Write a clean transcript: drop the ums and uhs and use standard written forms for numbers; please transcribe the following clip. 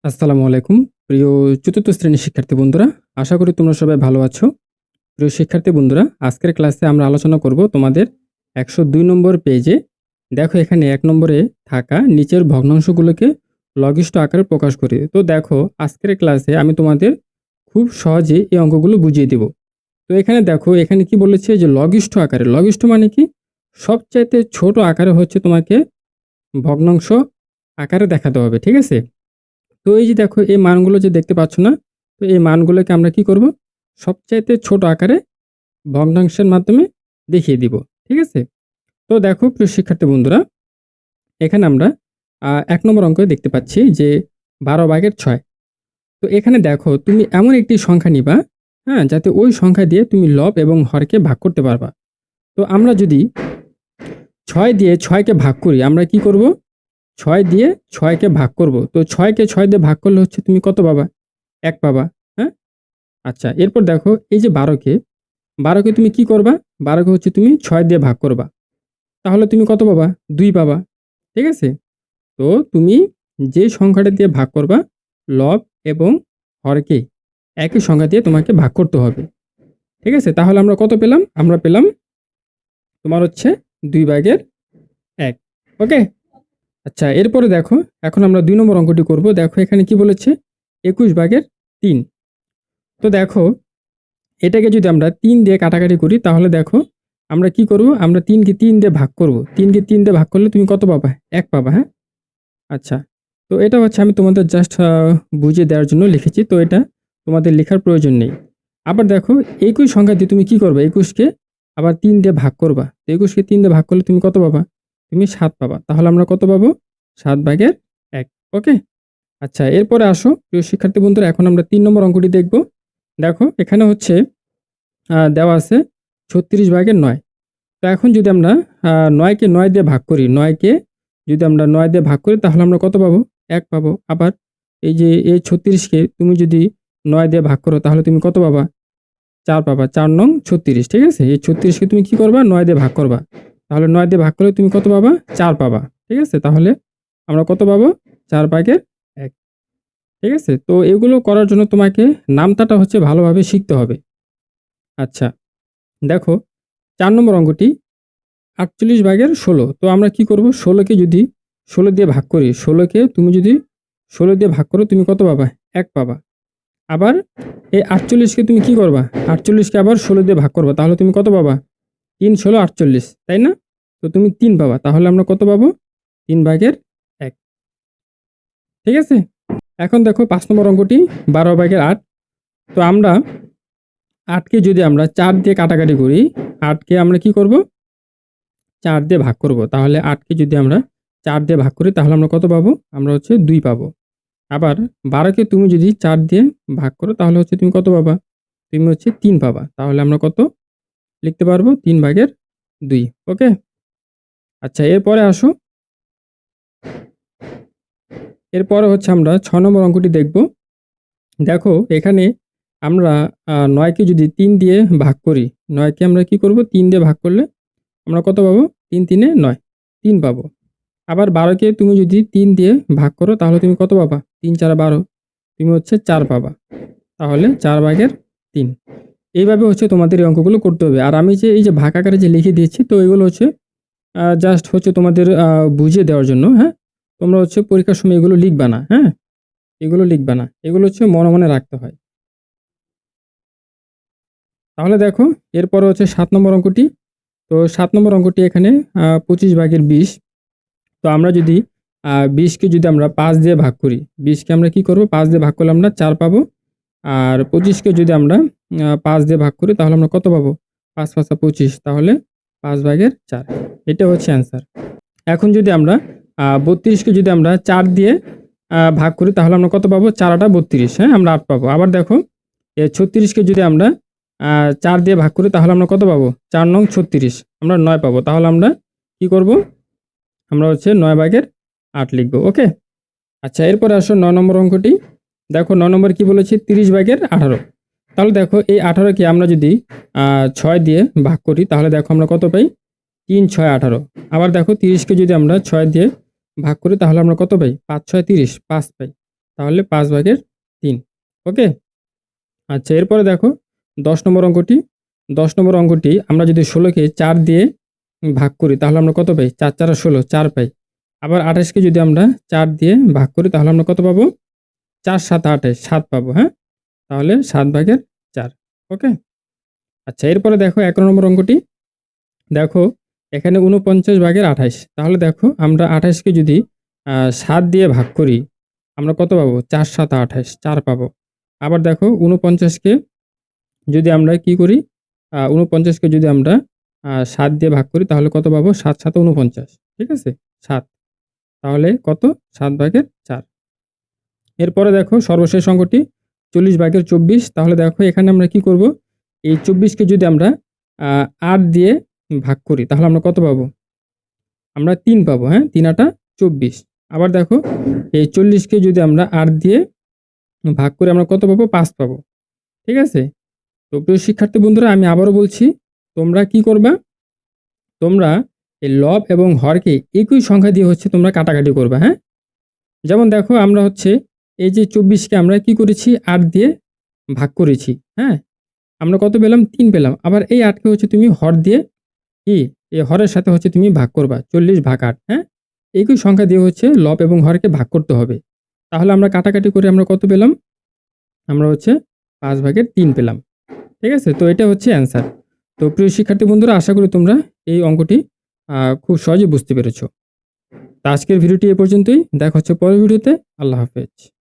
আসসালামু আলাইকুম। প্রিয় চতুর্থ শ্রেণীর শিক্ষার্থী বন্ধুরা, আশা করি তোমরা সবাই ভালো আছো। প্রিয় শিক্ষার্থী বন্ধুরা, আজকের ক্লাসে আমরা আলোচনা করব তোমাদের ১০২ নম্বর পেজে। দেখো এখানে ১ নম্বরে থাকা নিচের ভগ্নাংশগুলোকে লঘিষ্ঠ আকারে প্রকাশ করি। তো দেখো আজকের ক্লাসে আমি তোমাদের খুব সহজে এই অঙ্কগুলো বুঝিয়ে দেব। তো এখানে দেখো এখানে কি বলেছে যে লঘিষ্ঠ আকারে। লঘিষ্ঠ মানে কি? সবচাইতে ছোট আকারে হচ্ছে তোমাকে ভগ্নাংশ আকারে দেখাতে হবে। ঠিক আছে? তো এই যে দেখো এই মানগুলো যে দেখতে পাচ্ছ না? তো এই মানগুলোকে আমরা কি করব? সবচাইতে ছোট আকারে ভগ্নাংশের মাধ্যমে দেখিয়ে দিব। ঠিক আছে? তো দেখো প্রিয় শিক্ষার্থী বন্ধুরা, এখানে আমরা ১ নম্বর অঙ্কে দেখতে পাচ্ছি যে ১২/৬। তো এখানে দেখো তুমি এমন একটি সংখ্যা নিবা, হ্যাঁ? যাতে ওই সংখ্যা দিয়ে তুমি লব এবং হরকে ভাগ করতে পারবা। তো আমরা যদি ৬ দিয়ে ৬ কে ভাগ করি, আমরা কি করব? ৬ দিয়ে ৬ কে ভাগ করব। তো ৬ কে ৬ দিয়ে ভাগ করলে হচ্ছে তুমি কত পাবা? ১ পাবা। হ্যাঁ? আচ্ছা, এরপর দেখো এই যে ১২ কে তুমি কি করবা? ১২ কে হচ্ছে তুমি ৬ দিয়ে ভাগ করবা। তাহলে তুমি কত পাবা? ২ পাবা। ঠিক আছে? তো তুমি যে সংখ্যাটা দিয়ে ভাগ করবা, লব এবং হরকে একই সংখ্যা দিয়ে তোমাকে ভাগ করতে হবে। ঠিক আছে? তাহলে আমরা কত পেলাম? আমরা পেলাম তোমার হচ্ছে ২/১। ওকে? আচ্ছা, এরপরে দেখো এখন আমরা ২ নম্বর অঙ্কটি করব। দেখো এখানে কি বলেছে? ২১/৩। তো দেখো এটাকে যদি আমরা ৩ দিয়ে কাটাকাটি করি তাহলে দেখো আমরা কি করব? আমরা ৩ কে ৩ দিয়ে ভাগ করব। ৩ কে ৩ দিয়ে ভাগ করলে তুমি কত পাবা? ১ পাবা, হ্যাঁ? আচ্ছা। তো এটা হচ্ছে আমি তোমাদের জাস্ট বুঝিয়ে দেওয়ার জন্য লিখেছি। তো এটা তোমাদের লেখার প্রয়োজন নেই। আবার দেখো একই সংখ্যা দিয়ে তুমি কি করবা? ২১ কে আবার ৩ দিয়ে ভাগ করবা। তো ২১ কে ৩ দিয়ে ভাগ করলে তুমি কত পাবা? তুমি ৭ পাবা। তাহলে আমরা কত পাবো? ৭/১। ওকে? আচ্ছা, এরপরে আসো প্রিয় শিক্ষার্থী বন্ধুরা, এখন আমরা ৩ নম্বর অঙ্কটি দেখব। দেখো এখানে হচ্ছে দেওয়া আছে ৩৬/৯। তো এখন যদি আমরা ৯ কে ৯ দিয়ে ভাগ করি, ৯ কে যদি আমরা ৯ দিয়ে ভাগ করি তাহলে আমরা কত পাবো? ১ পাবো। আবার এই যে এই ৩৬ কে তুমি যদি ৯ দিয়ে ভাগ করো তাহলে তুমি কত পাবা? ৪ পাবা। ৪ নং ৩৬, ঠিক আছে? এই ৩৬ কে তুমি কি করবা? ৯ দিয়ে ভাগ করবা। তাহলে ৯ দিয়ে ভাগ করলে তুমি কত পাবা? ৪ পাবা। ঠিক আছে? তাহলে আমরা কত পাবো? ৪/১। ঠিক আছে? তো এগুলো করার জন্য তোমাকে নামতাটা হচ্ছে ভালোভাবে শিখতে হবে। আচ্ছা, দেখো ৪ নম্বর অঙ্কটি ৪৮/১৬। তো আমরা কি করব? ১৬ কে যদি ১৬ দিয়ে ভাগ করি, ১৬ কে তুমি যদি ১৬ দিয়ে ভাগ করো তুমি কত পাবা? ১ পাবা। আবার এই ৪৮ কে তুমি কি করবা? ৪৮ কে আবার ১৬ দিয়ে ভাগ করবা। তাহলে তুমি কত পাবা? ৩ ১৬ ৪৮, তাই না? তো তুমি ৩ পাবা। তাহলে আমরা কত পাবো? ৩/১। ঠিক আছে? এখন দেখো ৫ নম্বর অঙ্কটি ১২/৮। তো আমরা ৮ কে যদি আমরা ৪ দিয়ে কাটাকাটি করি, ৮ কে আমরা কি করব? ৪ দিয়ে ভাগ করব। তাহলে ৮ কে যদি আমরা ৪ দিয়ে ভাগ করি তাহলে আমরা কত পাবো? আমরা হচ্ছে ২ পাবো। আবার ১২ কে তুমি যদি ৪ দিয়ে ভাগ করো তাহলে হচ্ছে তুমি কত পাবা? তুমি হচ্ছে ৩ পাবা। তাহলে আমরা কত লিখতে পারবো? ৩/২। ওকে? আচ্ছা, এরপরে আসো। এরপরে হচ্ছে আমরা ৬ নম্বর অঙ্কটি দেখব। দেখো এখানে আমরা ৯ কে যদি ৩ দিয়ে ভাগ করি, ৯ কে আমরা কি করব? ৩ দিয়ে ভাগ করলে আমরা কত পাবো? ৩ ৩ এ ৯, ৩ পাবো। আবার ১২ কে তুমি যদি ৩ দিয়ে ভাগ করো তাহলে তুমি কত পাবা? ৩ ৪ ১২, তুমি হচ্ছে ৪ পাবা। তাহলে ৪/৩। এইভাবে হচ্ছে তোমাদের এই অঙ্কগুলো করতে হবে। আর আমি যে এই যে ভাগ আকারে যে লিখে দিয়েছি, তো এগুলো হচ্ছে জাস্ট হচ্ছে তোমাদের বুঝিয়ে দেওয়ার জন্য, হ্যাঁ? তোমরা হচ্ছে পরীক্ষার সময় এগুলো লিখবা না, হ্যাঁ? এগুলো লিখবা না। এগুলো হচ্ছে মনে, মনে রাখতে হয়। তাহলে দেখো এরপরে হচ্ছে ৭ নম্বর অঙ্কটি। তো ৭ নম্বর অঙ্কটি এখানে ২৫/২০। তো আমরা যদি ২০ কে যদি আমরা ৫ দিয়ে ভাগ করি, ২০ কে আমরা কি করব? ৫ দিয়ে ভাগ করলে আমরা ৪ পাবো। আর ২৫ কে যদি আমরা ৫ দিয়ে ভাগ করি তাহলে আমরা কত পাবো? ৫ ৫ = ২৫, তাহলে ৫/৪। এটা হচ্ছে অ্যান্সার। এখন যদি আমরা ৩২ কে যদি আমরা ৪ দিয়ে ভাগ করি তাহলে আমরা কত পাবো? ৪ ৮ ৩২, হ্যাঁ? আমরা ৮ পাবো। আবার দেখো ৩৬ কে যদি আমরা ৪ দিয়ে ভাগ করি তাহলে আমরা কত পাবো? ৪ নং ৩৬, আমরা ৯ পাবো। তাহলে আমরা কি করব? আমরা হচ্ছে ৯/৮ লিখব। ওকে? আচ্ছা, এরপরে আসো ৯ নম্বর অঙ্কটি। দেখো ৯ নম্বরে কি বলেছে? ৩০/১৮। তাহলে দেখো এই ১৮ কে আমরা যদি ৬ দিয়ে ভাগ করি তাহলে দেখো আমরা কত পাই? ৩ ৬ ১৮। আবার দেখো ৩০ কে যদি আমরা ৬ দিয়ে ভাগ করি তাহলে আমরা কত পাই? ৫ ৬ ৩০, ৫ পাই। তাহলে 5/3। ওকে। আচ্ছা, এরপরে দেখো 10 নম্বর অঙ্কটি। 10 নম্বর অঙ্কটি আমরা যদি 16কে 4 দিয়ে ভাগ করি তাহলে আমরা কত পাই? 4 4 16, 4 পাই। আবার 28কে যদি আমরা 4 দিয়ে ভাগ করি তাহলে আমরা কত পাবো? 4 7 28, 7 পাবো, হ্যাঁ? তাহলে 7/4। ওকে। আচ্ছা, এরপরে দেখো 11 নম্বর অঙ্কটি। দেখো এখানে 49/28। তাহলে দেখো আমরা 28কে যদি 7 দিয়ে ভাগ করি আমরা কত পাবো? 4 7 28, 4 পাবো। আবার দেখো 49কে যদি আমরা কি করি? 49কে যদি আমরা 7 দিয়ে ভাগ করি তাহলে কত পাবো? 7 7 49, ঠিক আছে? 7। তাহলে কত? 7/4। এরপরে দেখো সর্বশেষ অঙ্কটি 40/24। তাহলে দেখো এখানে আমরা কি করব? এই 24কে যদি আমরা 8 দিয়ে ভাগ করি তাহলে আমরা কত পাবো? আমরা 3 পাবো, হ্যাঁ? 3 8 24। আবার দেখো এই 40কে যদি আমরা 8 দিয়ে ভাগ করে আমরা কত পাবো? 5 পাবো। ঠিক আছে? তো প্রিয় শিক্ষার্থী বন্ধুরা, আমি আবারও বলছি, তোমরা কি করবা? তোমরা এই লব এবং হরকে একই সংখ্যা দিয়ে তোমরা কাটাকাটি করবা, হ্যাঁ? যেমন দেখো আমরা এই যে 24কে আমরা কি করেছি? 8 দিয়ে ভাগ করেছি, হ্যাঁ? আমরা কত পেলাম? 3 পেলাম। আবার এই 8কে তুমি হর দিয়ে কি? এই হরের সাথে তুমি ভাগ করবা। 40/8, হ্যাঁ? একই সংখ্যা দিয়ে লব এবং হরকে ভাগ করতে হবে। তাহলে আমরা কাটাকাটি করে আমরা কত পেলাম? আমরা 5/3 পেলাম। ঠিক আছে? তো এটা অ্যান্সার। তো প্রিয় শিক্ষার্থী বন্ধুরা, আশা করি তোমরা এই অঙ্কটি খুব সহজেই বুঝতে পেরেছ। তো আজকের ভিডিওটি এ পর্যন্তই। দেখা হচ্ছে পরের ভিডিওতে। আল্লাহ হাফেজ।